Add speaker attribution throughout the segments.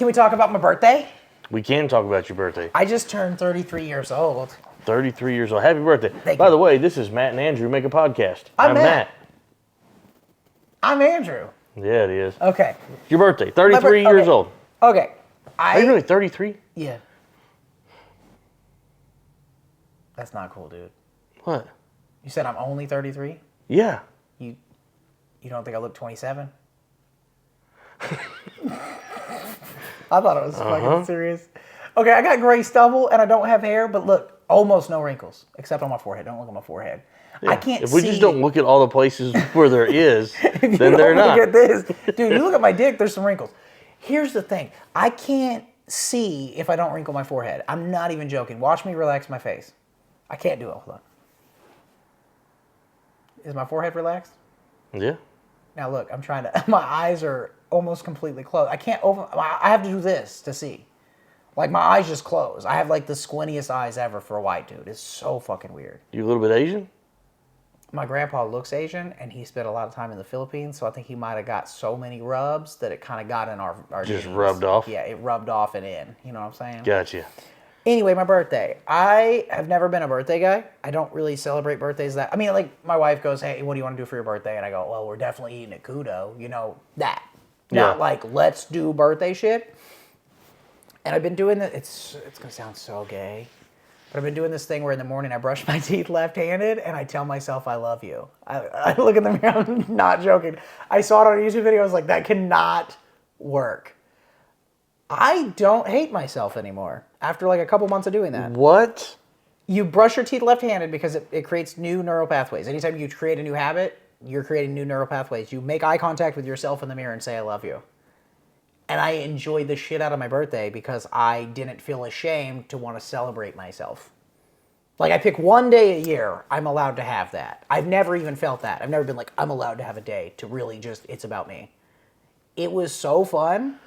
Speaker 1: Can we talk about my birthday?
Speaker 2: We can talk about your birthday.
Speaker 1: I just turned 33 years old.
Speaker 2: 33 years old. Happy birthday. By the way, this is Matt and Andrew Make a Podcast.
Speaker 1: I'm Matt. I'm Andrew.
Speaker 2: Yeah, it is.
Speaker 1: Okay.
Speaker 2: Your birthday, 33 years old.
Speaker 1: Okay.
Speaker 2: Are you really 33?
Speaker 1: Yeah. That's not cool, dude.
Speaker 2: What?
Speaker 1: You said I'm only 33?
Speaker 2: Yeah.
Speaker 1: You don't think I look 27? I thought it was fucking serious. Okay, I got gray stubble and I don't have hair, but look, almost no wrinkles, except on my forehead. Don't look at my forehead. Yeah. I can't see.
Speaker 2: If we just don't look at all the places where there is, then they're not.
Speaker 1: Look at this. Dude, you look at my dick, there's some wrinkles. Here's the thing. I can't see if I don't wrinkle my forehead. I'm not even joking. Watch me relax my face. I can't do it. Hold on. Is my forehead relaxed?
Speaker 2: Yeah.
Speaker 1: Now look, I'm trying to, my eyes are almost completely closed. I can't open, I have to do this to see. Like my eyes just close. I have like the squintiest eyes ever for a white dude. It's so fucking weird.
Speaker 2: You a little bit Asian?
Speaker 1: My grandpa looks Asian and he spent a lot of time in the Philippines. So I think he might have got so many rubs that it kind of got in our
Speaker 2: just
Speaker 1: genes.
Speaker 2: Rubbed off?
Speaker 1: Yeah, it rubbed off and in. You know what I'm saying?
Speaker 2: Gotcha.
Speaker 1: Anyway, my birthday. I have never been a birthday guy. I don't really celebrate birthdays I mean, like, my wife goes, hey, what do you want to do for your birthday? And I go, well, we're definitely eating at Kudo. You know, that. Not like, let's do birthday shit. And I've been doing this. It's going to sound so gay. But I've been doing this thing where in the morning I brush my teeth left-handed and I tell myself I love you. I look in the mirror, I'm not joking. I saw it on a YouTube video. I was like, that cannot work. I don't hate myself anymore after like a couple months of doing that.
Speaker 2: What?
Speaker 1: You brush your teeth left-handed because it creates new neural pathways. Anytime you create a new habit, you're creating new neural pathways. You make eye contact with yourself in the mirror and say, I love you. And I enjoyed the shit out of my birthday because I didn't feel ashamed to want to celebrate myself. Like I pick one day a year, I'm allowed to have that. I've never even felt that. I've never been like, I'm allowed to have a day to really just, it's about me. It was so fun.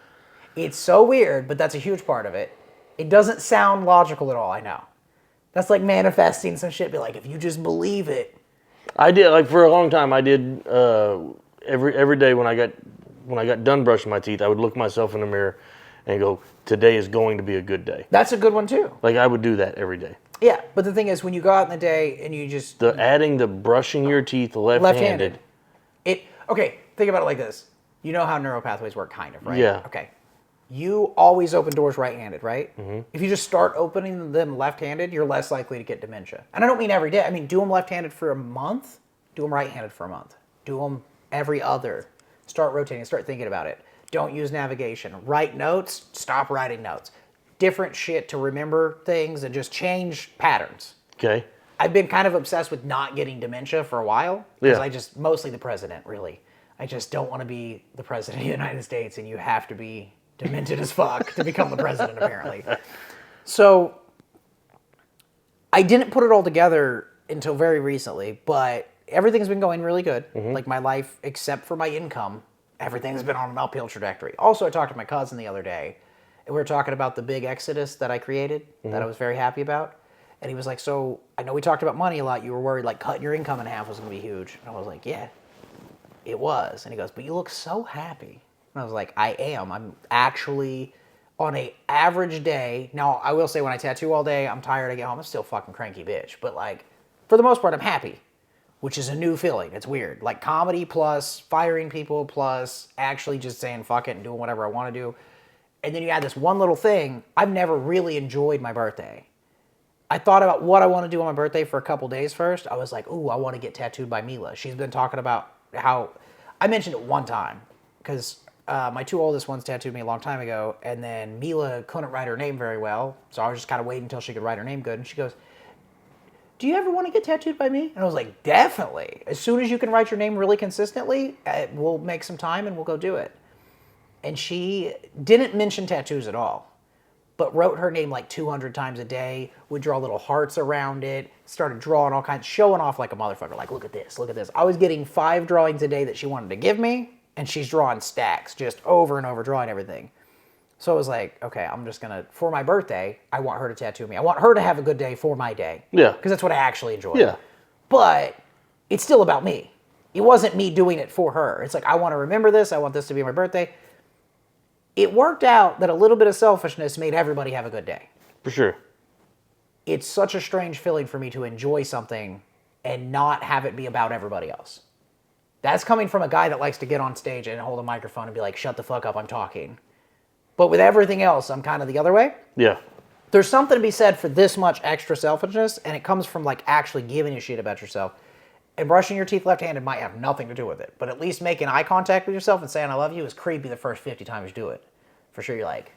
Speaker 1: It's so weird, but that's a huge part of it. It doesn't sound logical at all, I know. That's like manifesting some shit, be like, if you just believe it.
Speaker 2: I did, like for a long time, I did every day when I got done brushing my teeth, I would look myself in the mirror and go, today is going to be a good day.
Speaker 1: That's a good one too.
Speaker 2: Like I would do that every day.
Speaker 1: Yeah, but the thing is, when you go out in the day and you just...
Speaker 2: Adding the brushing your teeth left-handed.
Speaker 1: Okay, think about it like this. You know how neural pathways work, kind of, right?
Speaker 2: Yeah.
Speaker 1: Okay. You always open doors right-handed, right?
Speaker 2: Mm-hmm.
Speaker 1: If you just start opening them left-handed, you're less likely to get dementia. And I don't mean every day. I mean, do them left-handed for a month. Do them right-handed for a month. Do them every other. Start rotating. Start thinking about it. Don't use navigation. Write notes. Stop writing notes. Different shit to remember things and just change patterns.
Speaker 2: Okay.
Speaker 1: I've been kind of obsessed with not getting dementia for a while. Because mostly the president, really. I just don't want to be the president of the United States and you have to be demented as fuck to become the president, apparently. So I didn't put it all together until very recently, but everything's been going really good. Mm-hmm. Like my life, except for my income, everything's been on an uphill trajectory. Also, I talked to my cousin the other day, and we were talking about the big exodus that I created, that I was very happy about. And he was like, so I know we talked about money a lot. You were worried like cutting your income in half was going to be huge. And I was like, yeah, it was. And he goes, but you look so happy. And I was like, I am. I'm actually on a average day. Now, I will say when I tattoo all day, I'm tired, I get home, I'm still a fucking cranky bitch. But like, for the most part, I'm happy, which is a new feeling. It's weird. Like comedy plus firing people plus actually just saying fuck it and doing whatever I want to do. And then you add this one little thing. I've never really enjoyed my birthday. I thought about what I want to do on my birthday for a couple days first. I was like, ooh, I want to get tattooed by Mila. She's been talking about how, I mentioned it one time because my two oldest ones tattooed me a long time ago, and then Mila couldn't write her name very well, so I was just kind of waiting until she could write her name good, and she goes, do you ever want to get tattooed by me? And I was like, definitely. As soon as you can write your name really consistently, we'll make some time and we'll go do it. And she didn't mention tattoos at all, but wrote her name like 200 times a day, would draw little hearts around it, started drawing all kinds, showing off like a motherfucker, like, look at this, look at this. I was getting 5 drawings a day that she wanted to give me, and she's drawing stacks, just over and over drawing everything. So I was like, okay, I'm just gonna, for my birthday, I want her to tattoo me. I want her to have a good day for my day.
Speaker 2: Yeah.
Speaker 1: Because that's what I actually enjoy.
Speaker 2: Yeah.
Speaker 1: But it's still about me. It wasn't me doing it for her. It's like, I want to remember this. I want this to be my birthday. it worked out that a little bit of selfishness made everybody have a good day.
Speaker 2: For sure.
Speaker 1: It's such a strange feeling for me to enjoy something and not have it be about everybody else. That's coming from a guy that likes to get on stage and hold a microphone and be like, shut the fuck up, I'm talking. But with everything else, I'm kind of the other way.
Speaker 2: Yeah.
Speaker 1: There's something to be said for this much extra selfishness, and it comes from like actually giving a shit about yourself. And brushing your teeth left-handed might have nothing to do with it, but at least making eye contact with yourself and saying I love you is creepy the first 50 times you do it. For sure you're like,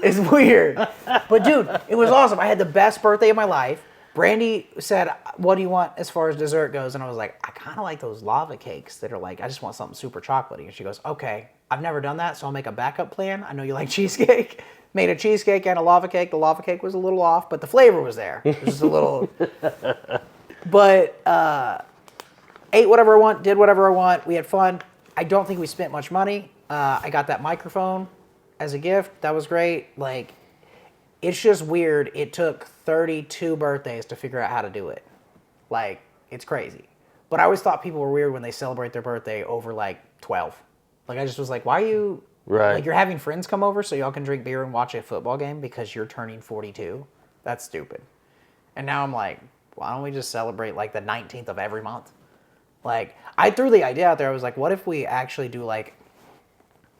Speaker 1: it's weird. But dude, it was awesome. I had the best birthday of my life. Brandy said, what do you want as far as dessert goes? And I was like, I kind of like those lava cakes that are like, I just want something super chocolatey. And she goes, okay, I've never done that, so I'll make a backup plan. I know you like cheesecake. Made a cheesecake and a lava cake. The lava cake was a little off, but the flavor was there. It was just a little... But ate whatever I want, did whatever I want. We had fun. I don't think we spent much money. I got that microphone as a gift. That was great. Like, it's just weird. It took 32 birthdays to figure out how to do it. Like, it's crazy. But I always thought people were weird when they celebrate their birthday over, like, 12. Like, I just was like, why are you...
Speaker 2: Right.
Speaker 1: Like, you're having friends come over so y'all can drink beer and watch a football game because you're turning 42? That's stupid. And now I'm like... Why don't we just celebrate like the 19th of every month? Like, I threw the idea out there. I was like, what if we actually do like,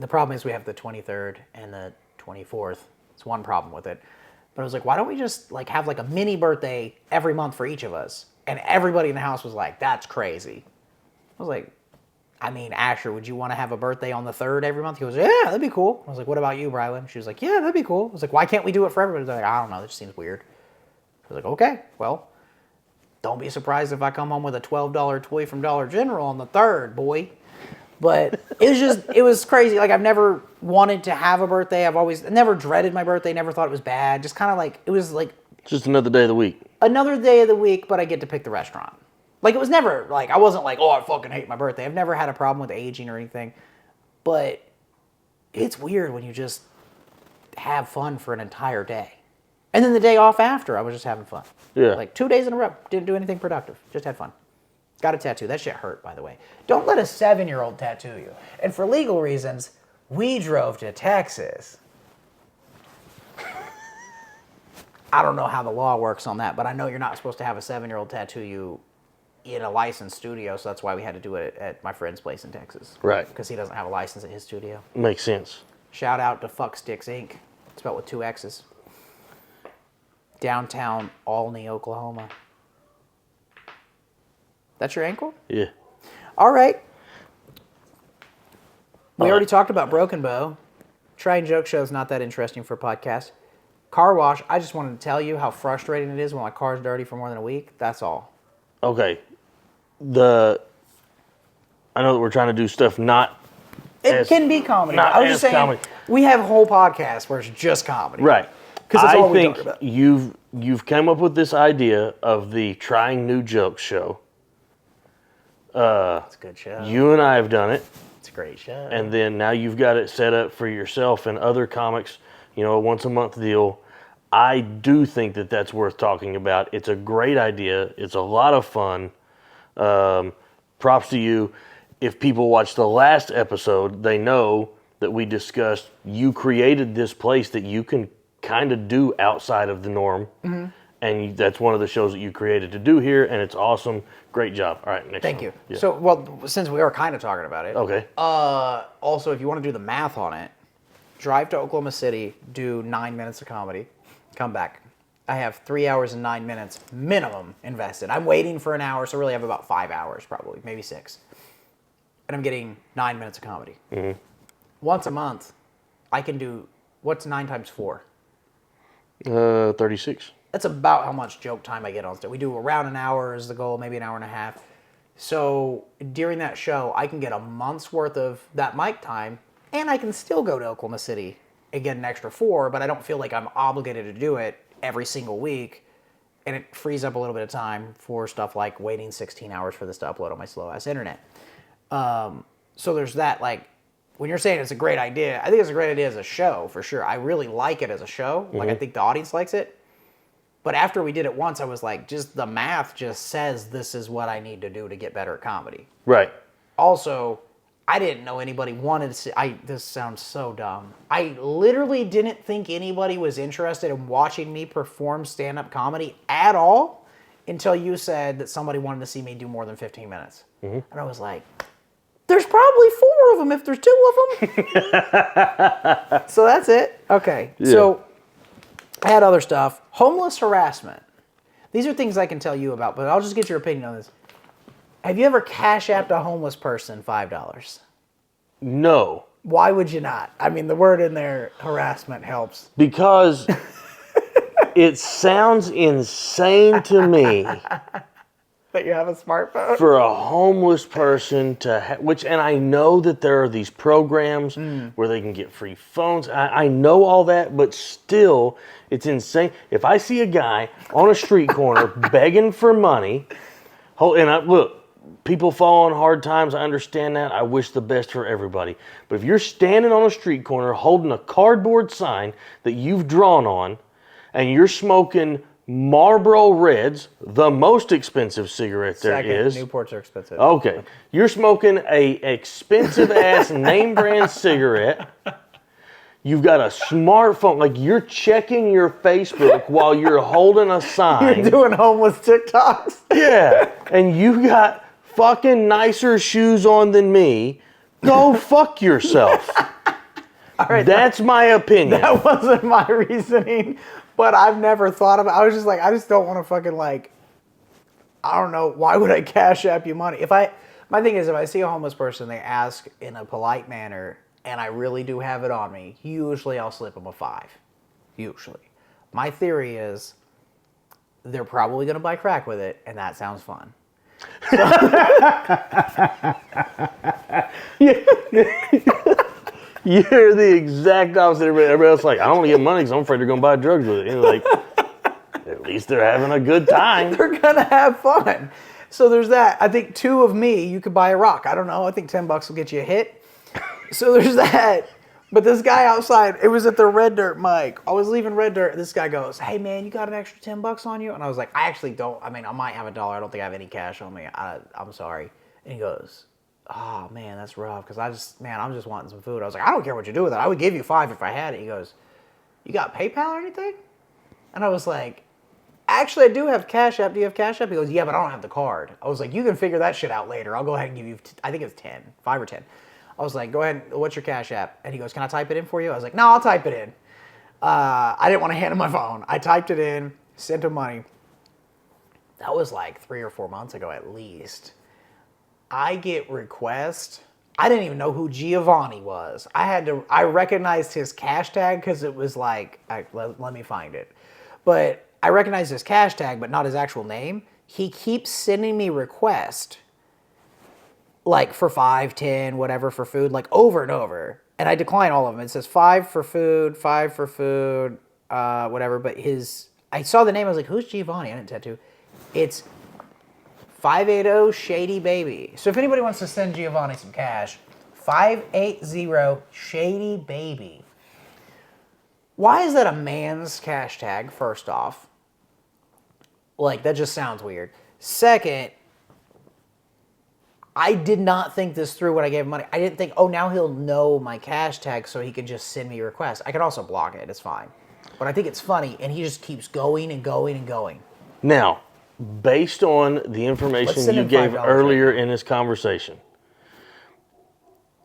Speaker 1: the problem is we have the 23rd and the 24th. It's one problem with it. But I was like, why don't we just like have like a mini birthday every month for each of us? And everybody in the house was like, that's crazy. I was like, I mean, Asher, would you want to have a birthday on the 3rd every month? He goes, yeah, that'd be cool. I was like, what about you, Brylan? She was like, yeah, that'd be cool. I was like, why can't we do it for everybody? They're like, I don't know. That just seems weird. I was like, okay, well. Don't be surprised if I come home with a $12 toy from Dollar General on the 3rd, boy. But it was crazy. Like, I've never wanted to have a birthday. I never dreaded my birthday, never thought it was bad. Just kind of like, it was like...
Speaker 2: Just another day of the week.
Speaker 1: Another day of the week, but I get to pick the restaurant. Like, it was never, like, I wasn't like, oh, I fucking hate my birthday. I've never had a problem with aging or anything. But it's weird when you just have fun for an entire day. And then the day off after, I was just having fun.
Speaker 2: Yeah.
Speaker 1: Like 2 days in a row. Didn't do anything productive. Just had fun. Got a tattoo. That shit hurt, by the way. Don't let a 7-year-old tattoo you. And for legal reasons, we drove to Texas. I don't know how the law works on that, but I know you're not supposed to have a 7-year-old tattoo you in a licensed studio, so that's why we had to do it at my friend's place in Texas.
Speaker 2: Right.
Speaker 1: Because he doesn't have a license at his studio.
Speaker 2: Makes sense.
Speaker 1: Shout out to Fuck Sticks Inc. Spelled with 2 X's. Downtown Olney, Oklahoma. That's your ankle?
Speaker 2: Yeah.
Speaker 1: All right. We already talked about Broken Bow. Try and Joke Show is not that interesting for a podcast. Car wash, I just wanted to tell you how frustrating it is when my car's dirty for more than a week. That's all.
Speaker 2: Okay. I know that we're trying to do stuff not...
Speaker 1: It can be comedy.
Speaker 2: Not
Speaker 1: I was
Speaker 2: as
Speaker 1: just saying,
Speaker 2: comedy.
Speaker 1: we have a whole podcast where it's just comedy.
Speaker 2: Right.
Speaker 1: Because that's all we
Speaker 2: think
Speaker 1: talk about.
Speaker 2: you've come up with this idea of the Trying New Jokes show.
Speaker 1: It's a good show.
Speaker 2: You and I have done it.
Speaker 1: It's a great show.
Speaker 2: And then now you've got it set up for yourself and other comics, a once a month deal. I do think that that's worth talking about. It's a great idea. It's a lot of fun. Props to you. If people watch the last episode, they know that we discussed you created this place that you can kind of do outside of the norm. Mm-hmm. And that's one of the shows that you created to do here, and it's awesome. Great job. All right, next
Speaker 1: Thank
Speaker 2: one.
Speaker 1: you.
Speaker 2: Yeah.
Speaker 1: So, well, since we are kind of talking about it.
Speaker 2: Okay.
Speaker 1: Also, if you want to do the math on it, drive to Oklahoma City, do 9 minutes of comedy, come back. I have 3 hours and 9 minutes minimum invested. I'm waiting for an hour, so really I have about 5 hours probably, maybe 6. And I'm getting 9 minutes of comedy. Mm-hmm. Once a month, I can do, what's 9 times 4?
Speaker 2: 36.
Speaker 1: That's about how much joke time I get on stage. We do around an hour is the goal, maybe an hour and a half. So during that show, I can get a month's worth of that mic time, and I can still go to Oklahoma City and get an extra 4, but I don't feel like I'm obligated to do it every single week. And it frees up a little bit of time for stuff like waiting 16 hours for this to upload on my slow-ass internet. So there's that, like, when you're saying it's a great idea, I think it's a great idea as a show, for sure. I really like it as a show. Mm-hmm. Like, I think the audience likes it. But after we did it once, I was like, just the math just says this is what I need to do to get better at comedy.
Speaker 2: Right.
Speaker 1: Also, I didn't know anybody wanted to see. This sounds so dumb. I literally didn't think anybody was interested in watching me perform stand-up comedy at all until you said that somebody wanted to see me do more than 15 minutes. And I was like, there's probably 4 of them if there's 2 of them. So that's it. Okay. Yeah. So I had other stuff. Homeless harassment. These are things I can tell you about, but I'll just get your opinion on this. Have you ever Cash Apped a homeless person $5?
Speaker 2: No.
Speaker 1: Why would you not? I mean, the word in there, harassment, helps.
Speaker 2: Because it sounds insane to me
Speaker 1: that you have a smartphone?
Speaker 2: For a homeless person to and I know that there are these programs where they can get free phones. I know all that, but still, it's insane. If I see a guy on a street corner begging for money, look, people fall on hard times. I understand that. I wish the best for everybody. But if you're standing on a street corner holding a cardboard sign that you've drawn on, and you're smoking Marlboro Reds, the most expensive cigarette there is.
Speaker 1: Newports are expensive.
Speaker 2: Okay. You're smoking a expensive-ass name brand cigarette. You've got a smartphone. Like, you're checking your Facebook while you're holding a sign.
Speaker 1: You're doing homeless TikToks.
Speaker 2: Yeah. And you got fucking nicer shoes on than me. Go fuck yourself.
Speaker 1: All right,
Speaker 2: that's my opinion.
Speaker 1: That wasn't my reasoning, but I've never thought about it. I was just like, I just don't want to fucking like, I don't know, why would I Cash App you money? My thing is, if I see a homeless person, they ask in a polite manner, and I really do have it on me, usually I'll slip them a $5. Usually. My theory is, they're probably going to buy crack with it, and that sounds fun.
Speaker 2: You're the exact opposite. Everybody else is like, I don't want to get money because I'm afraid they're going to buy drugs with it. And like, at least they're having a good time.
Speaker 1: They're going to have fun. So there's that. I think 2 of me, you could buy a rock. I don't know. I think $10 will get you a hit. So there's that. But this guy outside, it was at the Red Dirt mic. I was leaving Red Dirt. This guy goes, hey, man, you got an extra $10 on you? And I was like, I actually don't. I mean, I might have $1. I don't think I have any cash on me. I'm sorry. And he goes, oh, man, that's rough. Because I'm just wanting some food. I was like, I don't care what you do with it. I would give you $5 if I had it. He goes, you got PayPal or anything? And I was like, actually, I do have Cash App. Do you have Cash App? He goes, yeah, but I don't have the card. I was like, you can figure that shit out later. I'll go ahead and give you, I think it's 10, 5 or 10. I was like, go ahead, what's your Cash App? And he goes, can I type it in for you? I was like, no, I'll type it in. I didn't want to hand him my phone. I typed it in, sent him money. That was like 3 or 4 months ago at least. I get requests. I didn't even know who Giovanni was. I recognized his cash tag because it was like, let me find it. But I recognized his cash tag, but not his actual name. He keeps sending me requests. Like for 5, 10, whatever for food, like over and over. And I decline all of them. It says 5 for food, whatever. But I saw the name, I was like, who's Giovanni? I didn't tattoo. It's 580 Shady Baby. So if anybody wants to send Giovanni some cash, 580 Shady Baby. Why is that a man's cash tag, first off? Like, that just sounds weird. Second, I did not think this through when I gave him money. I didn't think, oh, now he'll know my cash tag so he can just send me requests. I could also block it. It's fine. But I think it's funny, and he just keeps going and going and going.
Speaker 2: Now, based on the information you gave earlier in this conversation,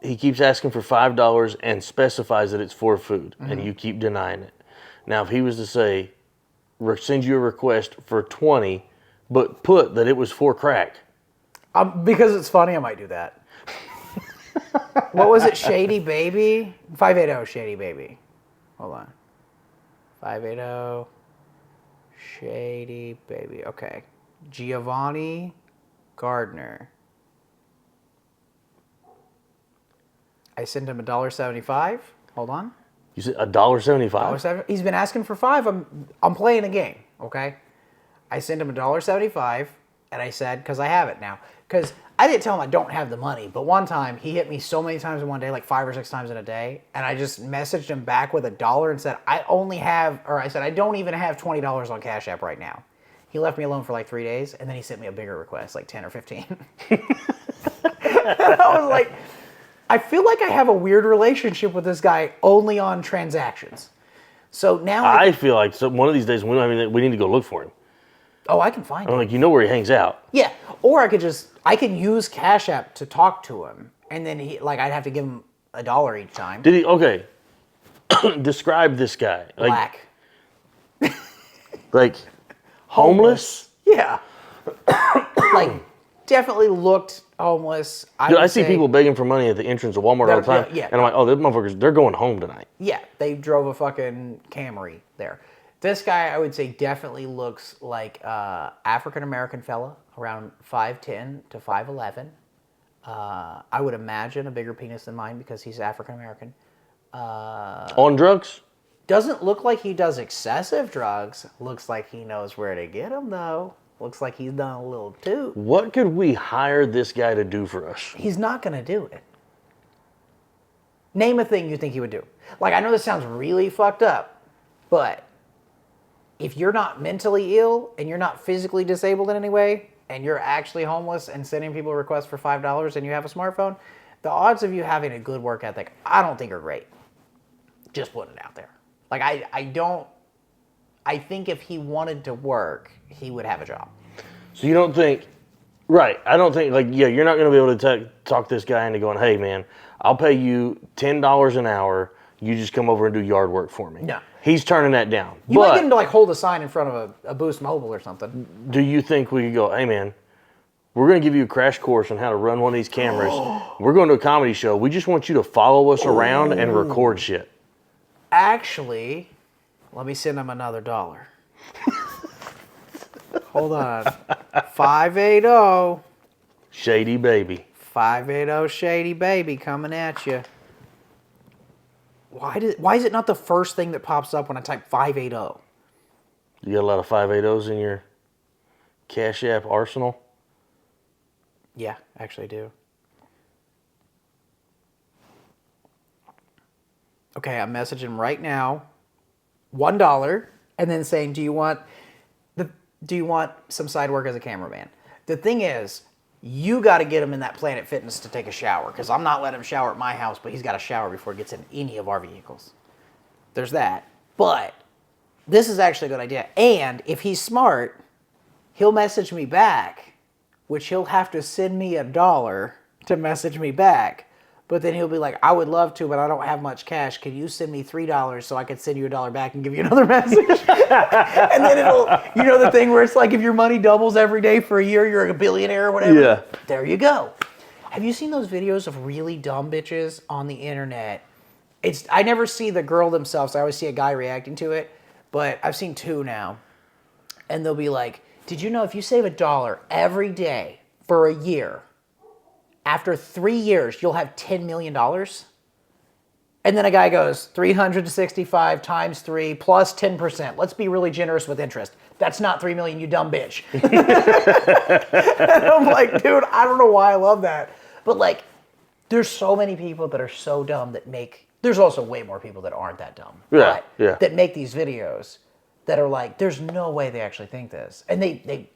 Speaker 2: he keeps asking for $5 and specifies that it's for food, and you keep denying it. Now, if he was to say, send you a request for 20, but put that it was for crack,
Speaker 1: because it's funny, I might do that. What was it? Shady Baby? 580 Shady Baby. Hold on. 580 Shady Baby. Okay. Giovanni Gardner. I sent him $1.75. Hold on.
Speaker 2: You said $1.75?
Speaker 1: He's been asking for $5. I'm playing a game, okay? I sent him $1.75, and I said, because I have it now. Because I didn't tell him I don't have the money, but one time he hit me so many times in one day, like 5 or 6 times in a day, and I just messaged him back with $1 and said, I don't even have $20 on Cash App right now. He left me alone for like 3 days, and then he sent me a bigger request, like 10 or 15. I was like, I feel like I have a weird relationship with this guy only on transactions. So now
Speaker 2: I feel like one of these days we need to go look for him.
Speaker 1: Oh, I can find him.
Speaker 2: I'm like, you know where he hangs out.
Speaker 1: Yeah, or I can use Cash App to talk to him, and then I'd have to give him $1 each time.
Speaker 2: Did he? Okay. Describe this guy.
Speaker 1: Black.
Speaker 2: Like homeless?
Speaker 1: Yeah. Like definitely looked homeless.
Speaker 2: I see people begging for money at the entrance of Walmart all the time,
Speaker 1: yeah.
Speaker 2: and I'm like, oh, those motherfuckers, they're going home tonight.
Speaker 1: Yeah, they drove a fucking Camry there. This guy, I would say, definitely looks like African-American fella, around 5'10 to 5'11. I would imagine a bigger penis than mine because he's African-American.
Speaker 2: On drugs?
Speaker 1: Doesn't look like he does excessive drugs. Looks like he knows where to get them, though. Looks like he's done a little too.
Speaker 2: What could we hire this guy to do for us?
Speaker 1: He's not going to do it. Name a thing you think he would do. Like, I know this sounds really fucked up, but if you're not mentally ill and you're not physically disabled in any way, and you're actually homeless and sending people requests for $5 and you have a smartphone, the odds of you having a good work ethic, I don't think are great. Just putting it out there. Like, I think if he wanted to work, he would have a job.
Speaker 2: So you don't think, right, I don't think, you're not going to be able to talk this guy into going, hey, man, I'll pay you $10 an hour, you just come over and do yard work for me.
Speaker 1: No.
Speaker 2: He's turning that down.
Speaker 1: You might get him to hold a sign in front of a Boost Mobile or something.
Speaker 2: Do you think we could go, hey, man, we're going to give you a crash course on how to run one of these cameras. We're going to a comedy show. We just want you to follow us around and record shit.
Speaker 1: Actually, let me send him another $1. Hold on. 580.
Speaker 2: Shady baby.
Speaker 1: 580 Shady Baby coming at you. Why is it not the first thing that pops up when I type 580?
Speaker 2: You got a lot of 580s in your Cash App arsenal?
Speaker 1: Yeah, actually I do. Okay, I'm messaging him right now. $1, and then saying, do you want some side work as a cameraman? The thing is, you got to get him in that Planet Fitness to take a shower, because I'm not letting him shower at my house, but he's got to shower before he gets in any of our vehicles. There's that. But this is actually a good idea. And if he's smart, he'll message me back, which he'll have to send me $1 to message me back. But then he'll be like, I would love to, but I don't have much cash. Can you send me $3 so I can send you $1 back and give you another message? And then it'll, the thing where it's like if your money doubles every day for a year, you're a billionaire or whatever.
Speaker 2: Yeah.
Speaker 1: There you go. Have you seen those videos of really dumb bitches on the internet? I never see the girl themselves. I always see a guy reacting to it, but I've seen two now. And they'll be like, did you know if you save $1 every day for a year, after 3 years, you'll have $10 million? And then a guy goes, 365 times 3 plus 10%. Let's be really generous with interest. That's not 3 million, you dumb bitch. And I'm like, dude, I don't know why I love that. But there's so many people that are so dumb there's also way more people that aren't that dumb.
Speaker 2: Yeah, yeah.
Speaker 1: That make these videos that are like, there's no way they actually think this. And they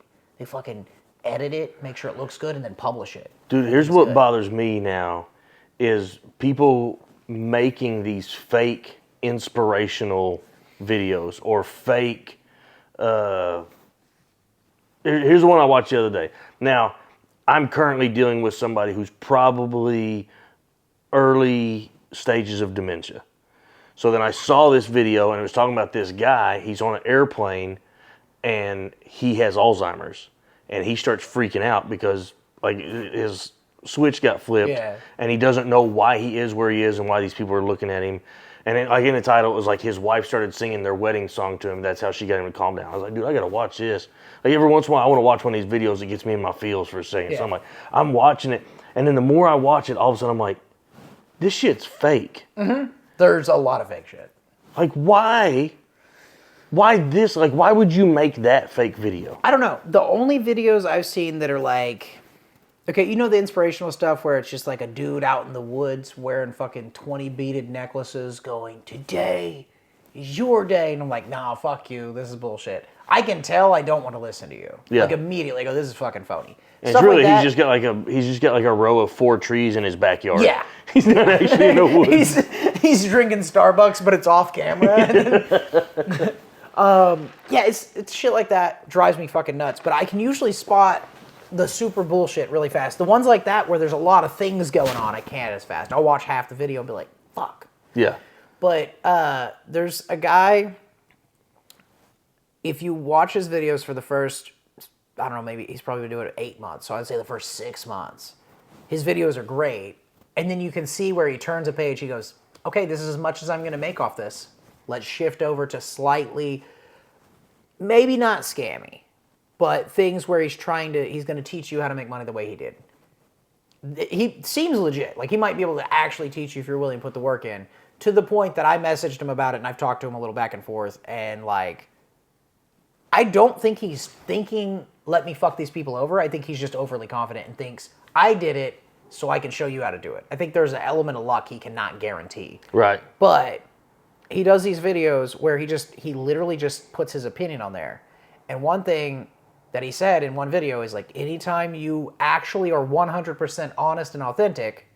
Speaker 1: fucking edit it, make sure it looks good, and then publish it.
Speaker 2: Dude, here's what bothers me now is people making these fake inspirational videos or fake here's the one I watched the other day. Now, I'm currently dealing with somebody who's probably early stages of dementia. So then I saw this video and it was talking about this guy. He's on an airplane and he has Alzheimer's. And he starts freaking out because his switch got flipped, and he doesn't know why he is where he is and why these people are looking at him. And in the title, it was like his wife started singing their wedding song to him. That's how she got him to calm down. I was like, dude, I gotta watch this. Every once in a while, I want to watch one of these videos that gets me in my feels for a second. So I'm watching it, and then the more I watch it, all of a sudden I'm like, this shit's fake.
Speaker 1: Mm-hmm. There's a lot of fake shit.
Speaker 2: Why? Why this? Why would you make that fake video?
Speaker 1: I don't know. The only videos I've seen that are okay, the inspirational stuff where it's just a dude out in the woods wearing fucking 20 beaded necklaces going, today is your day. And I'm like, nah, fuck you. This is bullshit. I can tell I don't want to listen to you.
Speaker 2: Yeah.
Speaker 1: Like immediately, I go, this is fucking phony.
Speaker 2: And
Speaker 1: Stuff
Speaker 2: it's really,
Speaker 1: like that,
Speaker 2: he's just got like a row of 4 trees in his backyard.
Speaker 1: Yeah.
Speaker 2: He's not actually in the woods.
Speaker 1: he's drinking Starbucks, but it's off camera. Yeah, it's shit like that drives me fucking nuts. But I can usually spot the super bullshit really fast. The ones like that where there's a lot of things going on, I can't as fast. I'll watch half the video and be like, fuck.
Speaker 2: Yeah.
Speaker 1: But there's a guy, if you watch his videos for the first, I don't know, maybe he's probably been doing it 8 months. So I'd say the first 6 months. His videos are great. And then you can see where he turns a page. He goes, okay, this is as much as I'm going to make off this. Let's shift over to slightly, maybe not scammy, but things where he's going to teach you how to make money the way he did. He seems legit. Like he might be able to actually teach you if you're willing to put the work in, to the point that I messaged him about it and I've talked to him a little back and forth. And like, I don't think he's thinking, let me fuck these people over. I think he's just overly confident and thinks, I did it so I can show you how to do it. I think there's an element of luck he cannot guarantee.
Speaker 2: Right.
Speaker 1: But he does these videos where he literally just puts his opinion on there. And one thing that he said in one video is like, anytime you actually are 100% honest and authentic,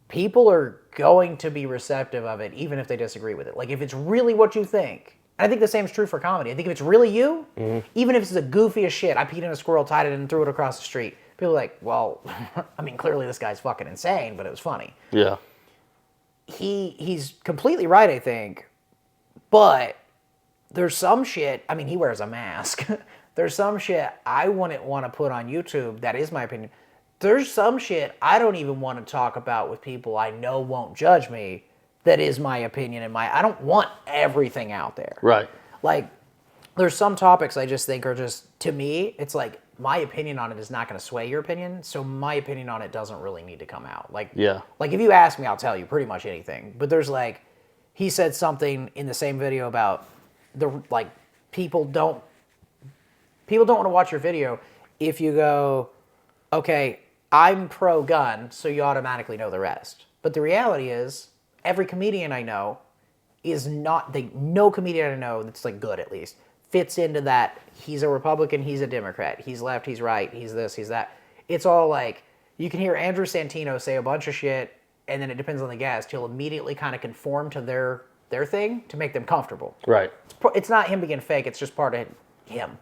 Speaker 1: people are going to be receptive of it, even if they disagree with it. Like if it's really what you think, and I think the same is true for comedy. I think if it's really you, even if it's the goofiest shit, I peed in a squirrel, tied it and threw it across the street, people are like, well, I mean, clearly this guy's fucking insane, but it was funny.
Speaker 2: Yeah.
Speaker 1: He's completely right, I think, but there's some shit, I mean, he wears a mask. There's some shit I wouldn't want to put on YouTube, that is my opinion. There's some shit I don't even want to talk about with people I know won't judge me, that is my opinion, and I don't want everything out there.
Speaker 2: Right.
Speaker 1: Like, there's some topics I just think are just, to me, it's like, my opinion on it is not going to sway your opinion, so my opinion on it doesn't really need to come out. Like,
Speaker 2: yeah.
Speaker 1: Like if you ask me, I'll tell you pretty much anything. But there's like, he said something in the same video about people don't want to watch your video if you go, okay, I'm pro-gun, so you automatically know the rest. But the reality is, every comedian I know is not, no comedian I know that's like good at least, fits into that, he's a Republican, he's a Democrat, he's left, he's right, he's this, he's that. It's all like, you can hear Andrew Santino say a bunch of shit, and then it depends on the guest, he'll immediately kind of conform to their thing to make them comfortable.
Speaker 2: Right.
Speaker 1: It's not him being fake, it's just part of him.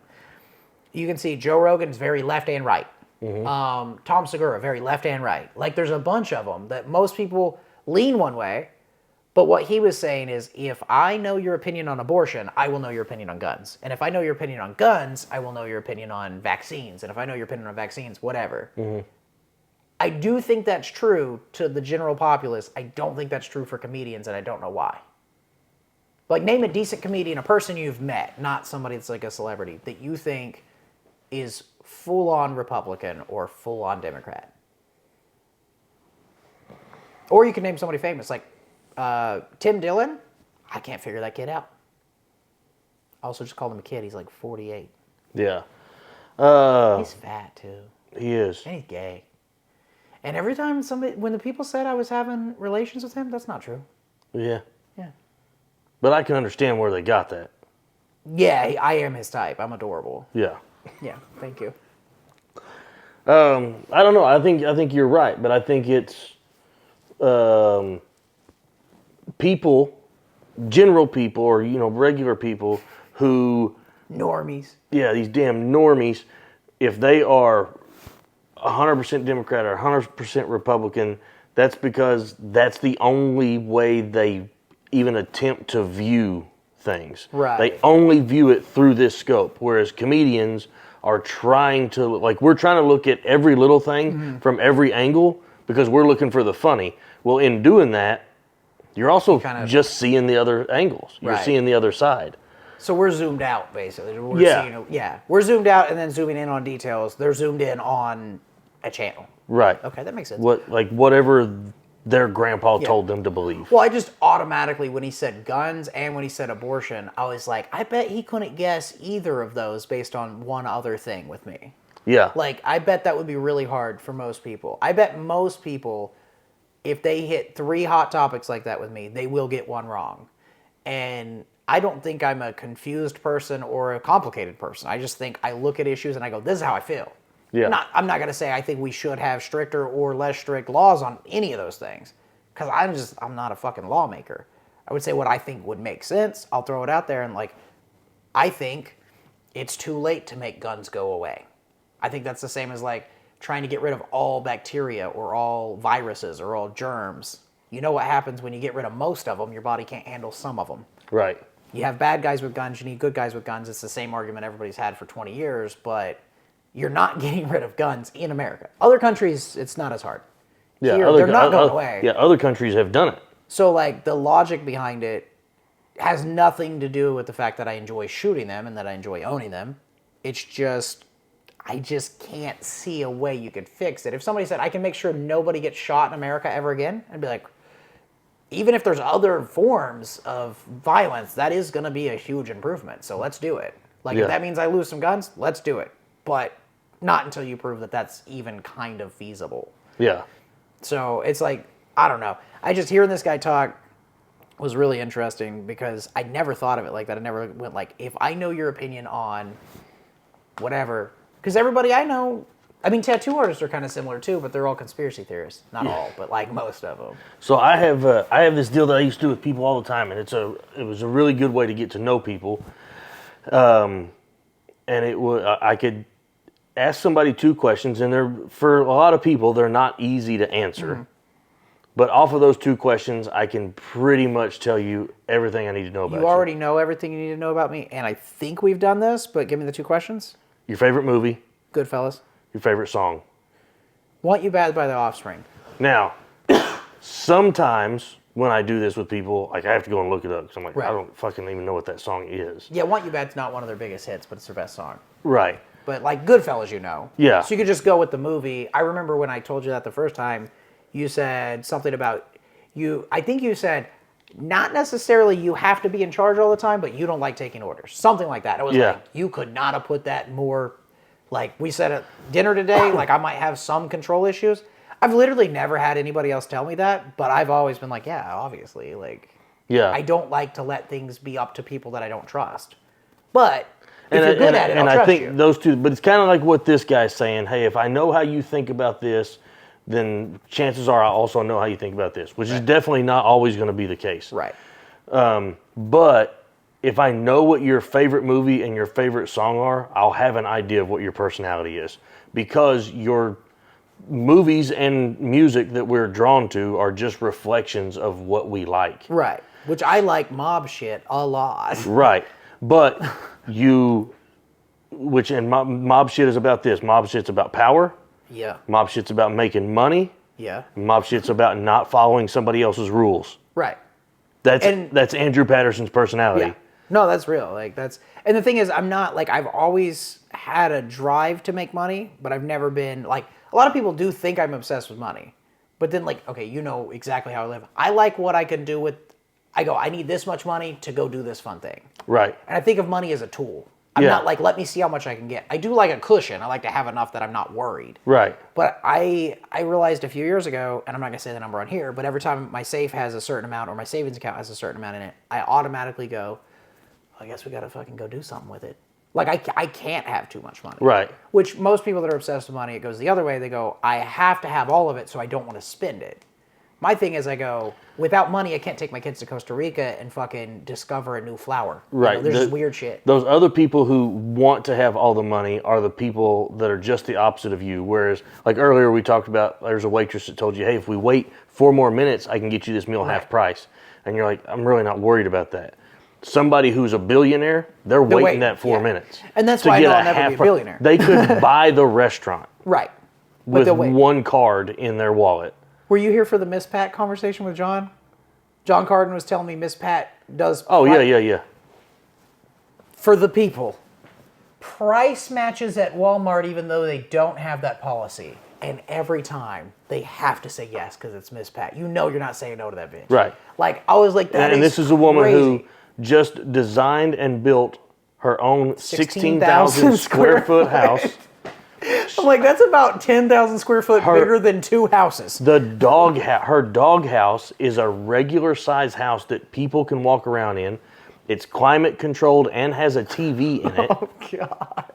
Speaker 1: You can see Joe Rogan's very left and right. Tom Segura, very left and right. Like there's a bunch of them that most people lean one way. But what he was saying is, if I know your opinion on abortion, I will know your opinion on guns. And if I know your opinion on guns, I will know your opinion on vaccines. And if I know your opinion on vaccines, whatever. I do think that's true to the general populace. I don't think that's true for comedians, and I don't know why. Like, name a decent comedian, a person you've met, not somebody that's like a celebrity, that you think is full-on Republican or full-on Democrat. Or you can name somebody famous, like Tim Dillon. I can't figure that kid out. I also just called him a kid. He's like 48.
Speaker 2: Yeah.
Speaker 1: He's fat, too.
Speaker 2: He is.
Speaker 1: And he's gay. And every time when the people said I was having relations with him, that's not true.
Speaker 2: Yeah.
Speaker 1: Yeah.
Speaker 2: But I can understand where they got that.
Speaker 1: Yeah, I am his type. I'm adorable.
Speaker 2: Yeah.
Speaker 1: Yeah, thank you.
Speaker 2: I don't know. I think you're right, but I think it's people, general people, or regular people who
Speaker 1: normies.
Speaker 2: Yeah, these damn normies. If they are 100% Democrat or 100% Republican, that's because that's the only way they even attempt to view things.
Speaker 1: Right.
Speaker 2: They only view it through this scope, whereas comedians are trying to, we're trying to look at every little thing from every angle because we're looking for the funny. Well, in doing that, you're also just seeing the other angles. You're seeing the other side.
Speaker 1: So we're zoomed out, basically. We're zoomed out and then zooming in on details. They're zoomed in on a channel.
Speaker 2: Right.
Speaker 1: Okay, that makes sense.
Speaker 2: Whatever their grandpa told them to believe.
Speaker 1: Well, I just automatically, when he said guns and when he said abortion, I was like, I bet he couldn't guess either of those based on one other thing with me.
Speaker 2: Yeah.
Speaker 1: I bet that would be really hard for most people. I bet most people, if they hit 3 hot topics like that with me, they will get one wrong. And I don't think I'm a confused person or a complicated person. I just think I look at issues and I go, this is how I feel.
Speaker 2: Yeah.
Speaker 1: I'm not going to say I think we should have stricter or less strict laws on any of those things. Because I'm not a fucking lawmaker. I would say what I think would make sense. I'll throw it out there and like, I think it's too late to make guns go away. I think that's the same as like trying to get rid of all bacteria or all viruses or all germs. You know what happens when you get rid of most of them, your body can't handle some of them.
Speaker 2: Right.
Speaker 1: You have bad guys with guns, you need good guys with guns. It's the same argument everybody's had for 20 years, but you're not getting rid of guns in America. Other countries, it's not as hard.
Speaker 2: Yeah,
Speaker 1: Here, they're not going away.
Speaker 2: Yeah, other countries have done it.
Speaker 1: So, like, the logic behind it has nothing to do with the fact that I enjoy shooting them and that I enjoy owning them. It's just, I just can't see a way you could fix it. If somebody said, I can make sure nobody gets shot in America ever again, I'd be like, even if there's other forms of violence, that is going to be a huge improvement. So let's do it. Like, if that means I lose some guns, let's do it. But not until you prove that that's even kind of feasible.
Speaker 2: Yeah.
Speaker 1: So it's like, I don't know. I just hearing this guy talk was really interesting because I never thought of it like that. I never went like, if I know your opinion on whatever, because everybody I know, I mean, tattoo artists are kind of similar too, but they're all conspiracy theorists. Not all, but like most of them.
Speaker 2: So I have this deal that I used to do with people all the time, and it was a really good way to get to know people. And I could ask somebody 2 questions, and for a lot of people they're not easy to answer. Mm-hmm. But off of those 2 questions, I can pretty much tell you everything I need to know about you.
Speaker 1: You already know everything you need to know about me, and I think we've done this, but give me the 2 questions.
Speaker 2: Your favorite movie?
Speaker 1: Goodfellas.
Speaker 2: Your favorite song?
Speaker 1: Want You Bad by The Offspring.
Speaker 2: Now, sometimes when I do this with people, like I have to go and look it up because I'm like, I don't fucking even know what that song is.
Speaker 1: Yeah, Want You Bad's not one of their biggest hits, but it's their best song.
Speaker 2: Right.
Speaker 1: But like Goodfellas, you know.
Speaker 2: Yeah.
Speaker 1: So you could just go with the movie. I remember when I told you that the first time, you said something about I think you said, not necessarily you have to be in charge all the time, but you don't like taking orders. Something like that. It was like, you could not have put that more, like we said at dinner today, like I might have some control issues. I've literally never had anybody else tell me that, but I've always been like, yeah, obviously. Like, I don't like to let things be up to people that I don't trust. But if you're good at it, I'll trust you. And I think
Speaker 2: those 2, but it's kind of like what this guy's saying. Hey, if I know how you think about this, then chances are I also know how you think about this, which is definitely not always going to be the case.
Speaker 1: Right.
Speaker 2: But if I know what your favorite movie and your favorite song are, I'll have an idea of what your personality is. Because your movies and music that we're drawn to are just reflections of what we like.
Speaker 1: Right. Which I like mob shit a lot.
Speaker 2: Right. But mob shit is about this. Mob shit's about power.
Speaker 1: Yeah.
Speaker 2: Mob shit's about making money.
Speaker 1: Yeah.
Speaker 2: Mob shit's about not following somebody else's rules.
Speaker 1: Right.
Speaker 2: That's Andrew Patterson's personality.
Speaker 1: Yeah. No, that's real. Like and the thing is, I'm not like, I've always had a drive to make money, but I've never been like, a lot of people do think I'm obsessed with money, but then like, okay, you know exactly how I live. I like what I can do with, I need this much money to go do this fun thing. Right. And I think of money as a tool. I'm not like, let me see how much I can get. I do like a cushion. I like to have enough that I'm not worried. Right. But I realized a few years ago, and I'm not going to say the number on here, but every time my safe has a certain amount or my savings account has a certain amount in it, I automatically go, I guess we got to fucking go do something with it. Like, I can't have too much money. Right. Which most people that are obsessed with money, it goes the other way. They go, I have to have all of it, so I don't want to spend it. My thing is, I go, without money, I can't take my kids to Costa Rica and fucking discover a new flower. Right. You know, there's just weird shit.
Speaker 2: Those other people who want to have all the money are the people that are just the opposite of you. Whereas, like earlier we talked about, there's a waitress that told you, hey, if we wait 4 more minutes, I can get you this meal half price. And you're like, I'm really not worried about that. Somebody who's a billionaire, they're waiting that 4 minutes.
Speaker 1: And that's why I know I'll never be a billionaire.
Speaker 2: They could buy the restaurant.
Speaker 1: Right.
Speaker 2: With one card in their wallet.
Speaker 1: Were you here for the Miss Pat conversation with John? John Carden was telling me Miss Pat does...
Speaker 2: Oh, yeah.
Speaker 1: For the people. Price matches at Walmart even though they don't have that policy. And every time, they have to say yes because it's Miss Pat. You know you're not saying no to that bitch. Right. Like, I was like, that is crazy. And this is a woman who
Speaker 2: just designed and built her own 16,000 square foot house.
Speaker 1: I'm like, that's about 10,000 square foot bigger than 2 houses.
Speaker 2: Her dog house is a regular size house that people can walk around in. It's climate controlled and has a TV in it.
Speaker 1: Oh God!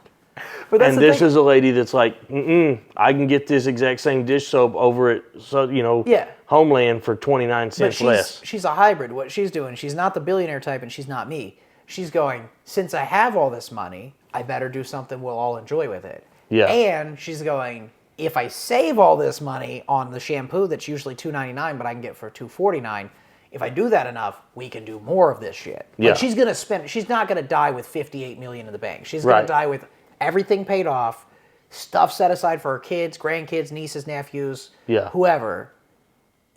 Speaker 1: But that's
Speaker 2: And
Speaker 1: the
Speaker 2: this
Speaker 1: thing.
Speaker 2: is a lady that's like, I can get this exact same dish soap over at
Speaker 1: Yeah.
Speaker 2: Homeland for 29
Speaker 1: But
Speaker 2: cents less.
Speaker 1: she's a hybrid. What she's doing, she's not the billionaire type, and she's not me. She's going, since I have all this money, I better do something we'll all enjoy with it.
Speaker 2: Yeah.
Speaker 1: And she's going, if I save all this money on the shampoo that's usually $2.99, but I can get for $2.49, if I do that enough, we can do more of this shit.
Speaker 2: Yeah.
Speaker 1: Like she's gonna spend. She's not gonna die with $58 million in the bank. She's gonna
Speaker 2: Right.
Speaker 1: die with everything paid off, stuff set aside for her kids, grandkids, nieces, nephews,
Speaker 2: Yeah.
Speaker 1: whoever.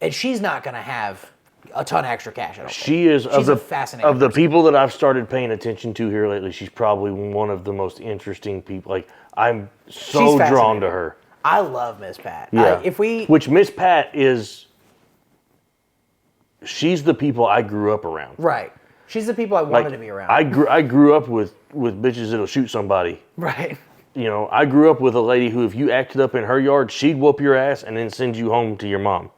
Speaker 1: And she's not going to have a ton of extra cash. I don't think.
Speaker 2: She is
Speaker 1: She's a fascinating
Speaker 2: of the
Speaker 1: person.
Speaker 2: people that I've started paying attention to here lately. She's probably one of the most interesting people. Like I'm so
Speaker 1: She's
Speaker 2: drawn
Speaker 1: fascinating.
Speaker 2: to her.
Speaker 1: I love Miss Pat.
Speaker 2: Yeah.
Speaker 1: If
Speaker 2: Which Miss Pat is, she's the people I grew up around.
Speaker 1: right, she's the people I wanted to be around.
Speaker 2: I grew up with bitches that'll shoot somebody.
Speaker 1: right.
Speaker 2: I grew up with a lady who, if you acted up in her yard, she'd whoop your ass and then send you home to your mom,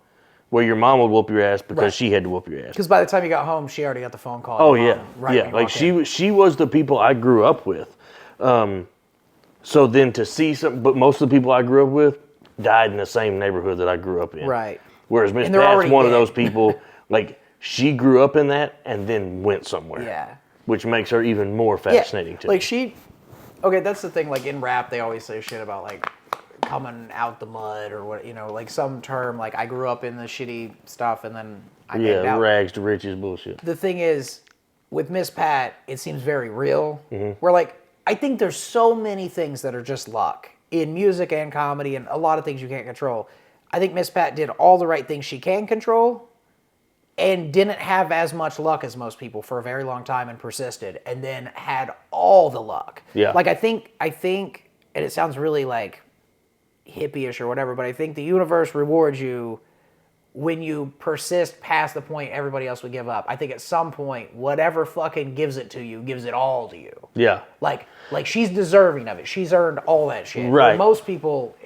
Speaker 2: where your mom would whoop your ass because
Speaker 1: Right.
Speaker 2: she had to whoop your ass.
Speaker 1: Because by the time you got home, she already got the phone call.
Speaker 2: Oh
Speaker 1: Your
Speaker 2: yeah,
Speaker 1: mom, right
Speaker 2: yeah.
Speaker 1: when you
Speaker 2: Like
Speaker 1: walk in.
Speaker 2: she was the people I grew up with. So then to see but most of the people I grew up with died in the same neighborhood that I grew up in.
Speaker 1: Right.
Speaker 2: Whereas Miss
Speaker 1: And they're
Speaker 2: Pat's
Speaker 1: already
Speaker 2: one of
Speaker 1: dead.
Speaker 2: those people, like she grew up in that and then went somewhere.
Speaker 1: Yeah.
Speaker 2: Which makes her even more fascinating to
Speaker 1: Like
Speaker 2: me.
Speaker 1: okay, that's the thing. Like in rap, they always say shit about like coming out the mud or what, like some term. Like I grew up in the shitty stuff and then I made it
Speaker 2: Yeah,
Speaker 1: out.
Speaker 2: rags to riches bullshit.
Speaker 1: The thing is, with Miss Pat, it seems very real.
Speaker 2: Mm-hmm.
Speaker 1: Where like I think there's so many things that are just luck in music and comedy and a lot of things you can't control. I think Miss Pat did all the right things she can control and didn't have as much luck as most people for a very long time and persisted and then had all the luck.
Speaker 2: Yeah.
Speaker 1: Like I think, and it sounds really like hippie-ish or whatever, but I think the universe rewards you when you persist past the point everybody else would give up. I think at some point, whatever fucking gives it to you, gives it all to you.
Speaker 2: Yeah.
Speaker 1: Like she's deserving of it. She's earned all that shit.
Speaker 2: Right.
Speaker 1: Where most people,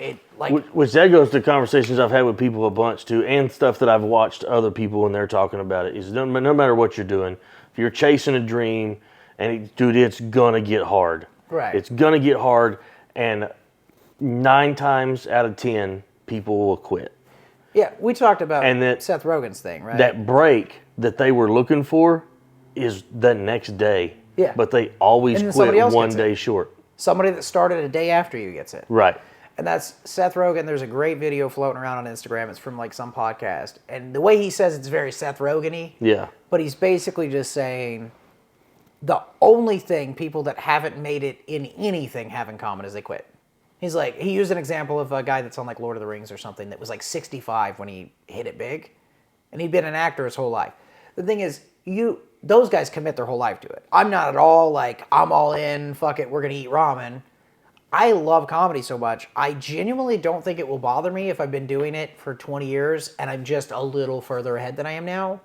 Speaker 2: Which that goes to conversations I've had with people a bunch too, and stuff that I've watched other people when they're talking about it. Is no matter what you're doing, if you're chasing a dream, dude, it's gonna get hard.
Speaker 1: Right.
Speaker 2: It's gonna get hard, and 9 times out of 10, people will quit.
Speaker 1: yeah, we talked about
Speaker 2: And that-
Speaker 1: Seth Rogen's thing, right?
Speaker 2: That break that they were looking for is the next day.
Speaker 1: Yeah.
Speaker 2: But they always
Speaker 1: And then
Speaker 2: quit
Speaker 1: somebody else
Speaker 2: one
Speaker 1: gets it.
Speaker 2: day short.
Speaker 1: Somebody that started a day after you gets it.
Speaker 2: Right.
Speaker 1: And that's Seth Rogen. There's a great video floating around on Instagram. It's from like some podcast. And the way he says it's very Seth Rogen-y.
Speaker 2: Yeah.
Speaker 1: But he's basically just saying the only thing people that haven't made it in anything have in common is they quit. He's like, he used an example of a guy that's on like Lord of the Rings or something that was like 65 when he hit it big. And he'd been an actor his whole life. The thing is, those guys commit their whole life to it. I'm not at all like, I'm all in, fuck it, we're going to eat ramen. I love comedy so much. I genuinely don't think it will bother me if I've been doing it for 20 years and I'm just a little further ahead than I am now.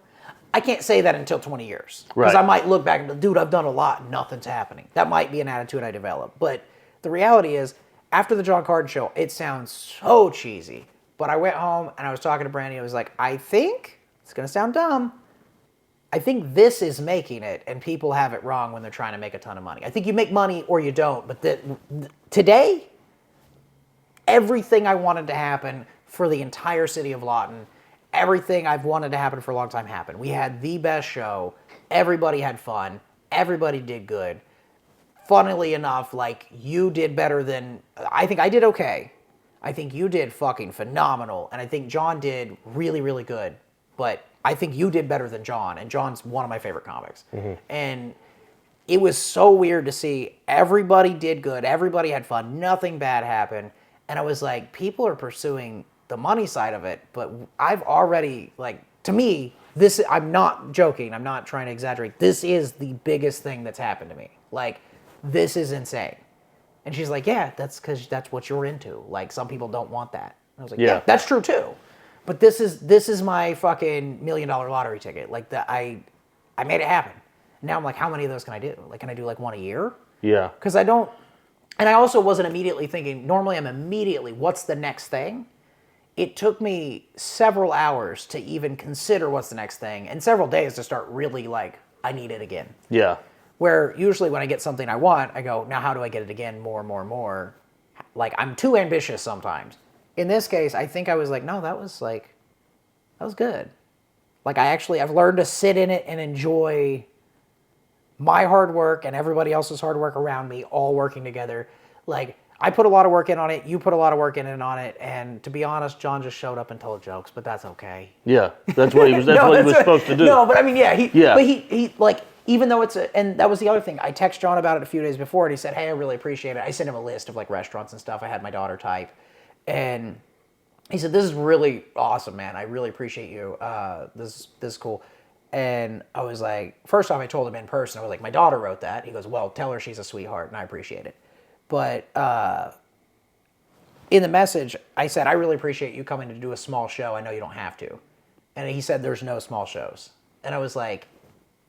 Speaker 1: I can't say that until 20 years. Because
Speaker 2: Right.
Speaker 1: I might look back and be, dude, I've done a lot and nothing's happening. That might be an attitude I develop. But the reality is, after the John Carden show, it sounds so cheesy. But I went home and I was talking to Brandy. I was like, I think, it's going to sound dumb, I think this is making it, and people have it wrong when they're trying to make a ton of money. I think you make money or you don't. But today, everything I wanted to happen for the entire city of Lawton, everything I've wanted to happen for a long time happened. We had the best show. Everybody had fun. Everybody did good. Funnily enough, like, you did better than... I think I did okay. I think you did fucking phenomenal. And I think John did really, really good. But I think you did better than John. And John's one of my favorite comics. Mm-hmm. And it was so weird to see everybody did good. Everybody had fun. Nothing bad happened. And I was like, people are pursuing the money side of it. But I've already, like, to me, this... I'm not joking. I'm not trying to exaggerate. This is the biggest thing that's happened to me. Like... This is insane. And she's like, yeah, that's because that's what you're into. Like, some people don't want that. And I was like, yeah, that's true too. But this is my fucking $1 million lottery ticket. Like, I made it happen. Now I'm like, how many of those can I do? Like, can I do like one a year?
Speaker 2: Yeah.
Speaker 1: Because I don't, and I also wasn't immediately thinking, normally I'm immediately, what's the next thing? It took me several hours to even consider what's the next thing and several days to start really like I need it again.
Speaker 2: Yeah.
Speaker 1: Where usually when I get something I want, I go, now how do I get it again more and more and more? Like, I'm too ambitious sometimes. In this case, I think I was like, no, that was good. Like, I've learned to sit in it and enjoy my hard work and everybody else's hard work around me all working together. Like, I put a lot of work in on it, you put a lot of work in on it, and to be honest, John just showed up and told jokes, but that's okay.
Speaker 2: Yeah, that's what he was. That's what he was supposed to do.
Speaker 1: No, but I mean, yeah,
Speaker 2: Yeah.
Speaker 1: But he like, even though and that was the other thing. I text John about it a few days before, and he said, "Hey, I really appreciate it." I sent him a list of like restaurants and stuff. I had my daughter type, and he said, "This is really awesome, man. I really appreciate you. This is cool." And I was like, first off, I told him in person. I was like, "My daughter wrote that." He goes, "Well, tell her she's a sweetheart, and I appreciate it." But in the message, I said, "I really appreciate you coming to do a small show. I know you don't have to." And he said, "There's no small shows." And I was like,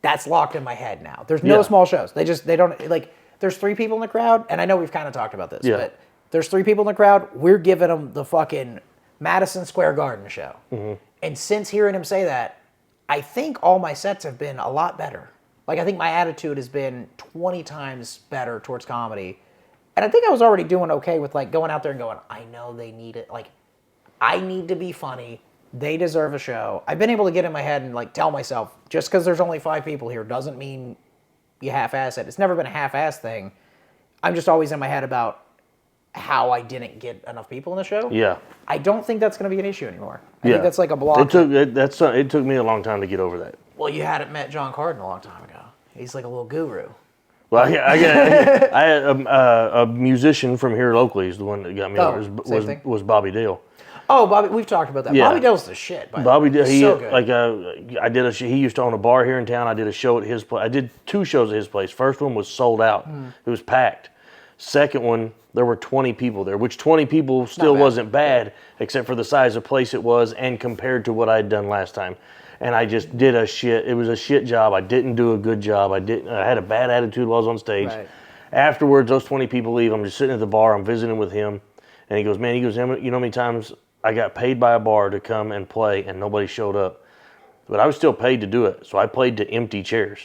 Speaker 1: that's locked in my head now. There's no small shows. They don't, like, there's 3 people in the crowd, and I know we've kind of talked about this, but there's 3 people in the crowd. We're giving them the fucking Madison Square Garden show. Mm-hmm. And since hearing him say that, I think all my sets have been a lot better. Like, I think my attitude has been 20 times better towards comedy. And I think I was already doing okay with, like, going out there and going, I know they need it. Like, I need to be funny. They deserve a show. I've been able to get in my head and, like, tell myself, just because there's only 5 people here doesn't mean you half-ass it. It's never been a half-ass thing. I'm just always in my head about how I didn't get enough people in the show.
Speaker 2: Yeah.
Speaker 1: I don't think that's going to be an issue anymore. I think that's like a block.
Speaker 2: It took me a long time to get over that.
Speaker 1: Well, you hadn't met John Carden a long time ago. He's like a little guru.
Speaker 2: Well, I had a musician from here locally. He's the one that got me over. Was Bobby Dale.
Speaker 1: Oh, Bobby, we've talked about that. Yeah. Bobby Dale's the shit.
Speaker 2: Bobby Dale,
Speaker 1: so good.
Speaker 2: Like he used to own a bar here in town. I did a show at his place. I did 2 shows at his place. First one was sold out. It was packed. Second one, there were 20 people there, which 20 people still wasn't bad, except for the size of place it was and compared to what I'd done last time. And I just did it was a shit job. I didn't do a good job. I had a bad attitude while I was on stage. Right. Afterwards, those 20 people leave. I'm just sitting at the bar. I'm visiting with him. And he goes, man, you know how many times I got paid by a bar to come and play and nobody showed up? But I was still paid to do it. So I played to empty chairs.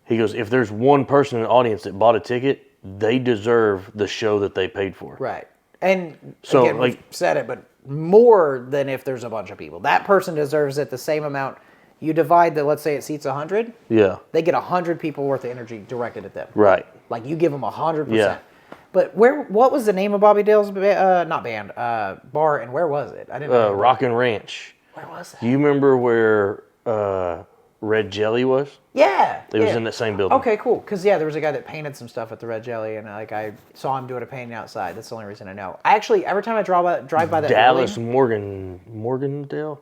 Speaker 2: He goes, if there's one person in the audience that bought a ticket, they deserve the show that they paid for.
Speaker 1: Right. And so, again, we've said it, but more than if there's a bunch of people. That person deserves it the same amount. You divide let's say it seats 100. Yeah. They get 100 people worth of energy directed at them. Right. Like, you give them 100%. Yeah. But what was the name of Bobby Dale's bar, and where was it? I didn't know.
Speaker 2: Rockin' Ranch.
Speaker 1: Where was that?
Speaker 2: Do you remember where Red Jelly was?
Speaker 1: Yeah.
Speaker 2: It was in that same building.
Speaker 1: Okay, cool. Because, there was a guy that painted some stuff at the Red Jelly, and I saw him doing a painting outside. That's the only reason I know. I actually, every time I drive by that
Speaker 2: Dallas
Speaker 1: building,
Speaker 2: Morgandale?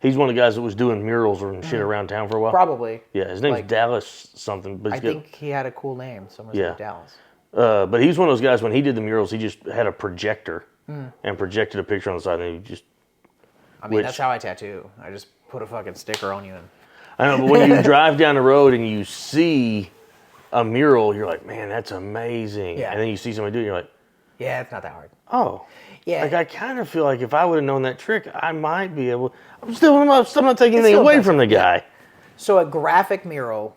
Speaker 2: He's one of the guys that was doing murals and shit around town for a while.
Speaker 1: Probably.
Speaker 2: Yeah, his name's Dallas something. But
Speaker 1: I think he had a cool name. Someone's named Dallas.
Speaker 2: But he's one of those guys, when he did the murals, he just had a projector and projected a picture on the side, and he just...
Speaker 1: that's how I tattoo. I just put a fucking sticker on you.
Speaker 2: I know, but when you drive down the road and you see a mural, you're like, man, that's amazing. Yeah. And then you see somebody do it, you're like...
Speaker 1: Yeah, it's not that hard.
Speaker 2: Oh. Yeah. Like, I kind of feel like if I would have known that trick, I might be able... I'm still not taking anything away from the guy. Yeah.
Speaker 1: So a graphic mural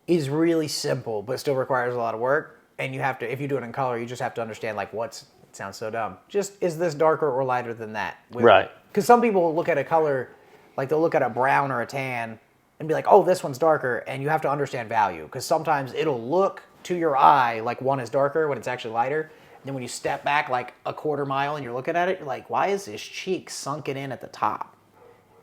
Speaker 1: is really simple, but still requires a lot of work. And you have to, if you do it in color, you just have to understand, like, it sounds so dumb. Just, is this darker or lighter than that? Right. Because some people look at a color, like, they'll look at a brown or a tan and be like, oh, this one's darker. And you have to understand value. Because sometimes it'll look to your eye like one is darker when it's actually lighter. And then when you step back like a quarter mile and you're looking at it, you're like, why is this cheek sunken in at the top?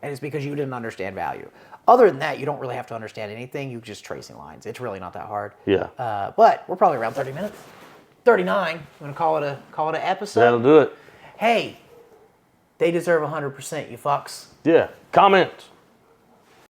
Speaker 1: And it's because you didn't understand value. Other than that, you don't really have to understand anything. You're just tracing lines. It's really not that hard. Yeah. But we're probably around 30 minutes. 39. I'm going to call it an episode.
Speaker 2: That'll do it.
Speaker 1: Hey, they deserve 100%, you fucks.
Speaker 2: Yeah. Comment.